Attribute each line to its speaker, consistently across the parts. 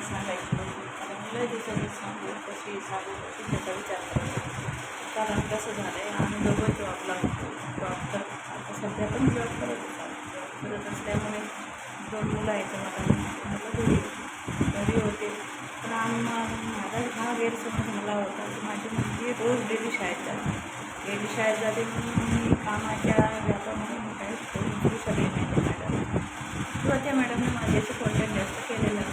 Speaker 1: सांगायची होती. मला मुलं दिवसांनी सांगू त्याचा विचार करायचा. कारण कसं झालं आहे, आम्ही दोघं जॉबला होतो. जॉब तर आता सध्या पण जॉब करत असल्यामुळे 2 मुलं आहेत मला घरी होते. पण माझा हा गैरसमज मला होता की माझी मुलगी रोज डेली शाळेत जाते म्हणून मी कामाच्या व्यापामध्ये मी काही करू शकले नाही त्या मॅडम किंवा त्या मॅडमने माझ्याशी कॉन्टॅक्ट जास्त केलेलं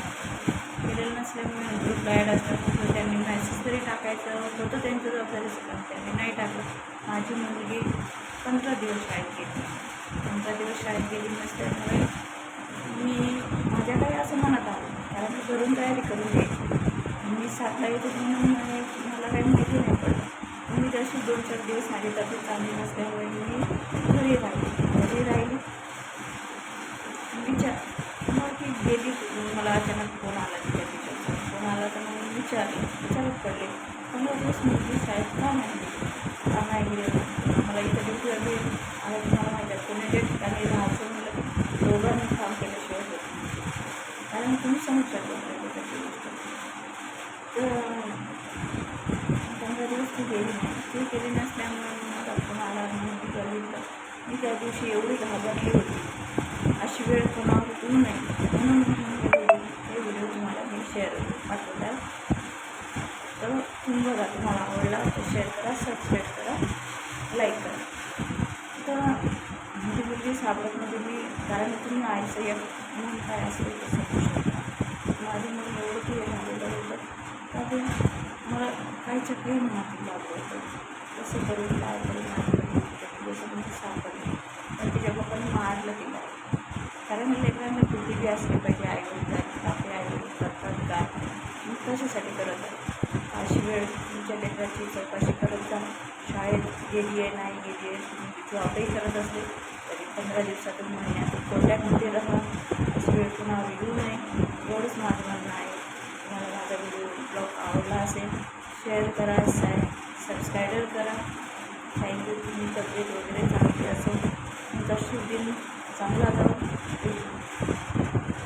Speaker 1: नसल्यामुळे ग्रुपला ॲड असल्यामुळे त्यांनी मॅसेज तरी टाकायचं होतं त्यांचं जबाबदारी सुद्धा त्यांनी नाही टाकलं. माझी मुलगी 15 दिवस शाळेत गेली नसल्यामुळे माझ्या काही असं म्हणत आलं, कारण मी घरून तयारी करून द्यायची. मी 7ला येते म्हणून मला काही माहिती नाही पडलं. मी जशी 2-4 दिवस माझी तब्येत चांगली नसल्यामुळे मी घरी राहिली. मग ती गेली. मला अचानक फोन आला, तिच्या टीचरचा फोन आला. तर मग विचारत पडले 15 दिवस मुलगी शाळेत का नाही गेली. मला इथं ड्युटीवर गेली. आता तुम्हाला माहिती आहे पुण्याच्या ठिकाणी राहायचं म्हणलं दोघांनी काम केल्याशिवाय होत, कारण तुम्ही समजू शकता त्याची गोष्ट. तर 15 दिवस ती गेली नसल्यामुळे मला फोन आला म्हणून बघितलं. मी त्या दिवशी एवढी घाबरली होती, अशी वेळ कोणावर येऊ नये म्हणून हे व्हिडिओ तुम्हाला मी पाठवला. तर तुम्ही बघा, तुम्हाला आवडला तर शेअर करा, सबस्क्राईब करा, लाईक करा. तर माझी मुलगी सापडत म्हणजे मी, कारण तुम्ही आयचं एक म्हणून काय असेल ते समजू शकता. माझी मुलं एवढं की झालेलं होतं तर मला काहीच्या काही माहिती लागलं होतं कसं करून काय करून जसं म्हणजे सापडलं. पण तिच्या पप्पांनी मारलं तिला, कारण लेकरांना बुद्धी बी असली पाहिजे. आईवडील आपले आईवडील करतात का, मग कशासाठी करत आहे. अशी वेळ तुमच्या लेकराची चौकशी करत जा. शाळेत गेली आहे नाही गेली आहे, तुम्ही जॉबही करत असले तरी 15 दिवसातून महिन्यात कॉन्टॅक्टमध्ये राहा. अशी वेळ कुणावर येऊ नये, एवढंच माझं म्हणणं आहे. तुम्हाला माझा ब्लॉग आवडला असेल शेअर करा, सबस्क्राईब करा. थँक्यू. तुम्ही तब्येत वगैरे चांगली असेल, तुमचा शुभ दिन चांगला जाऊ.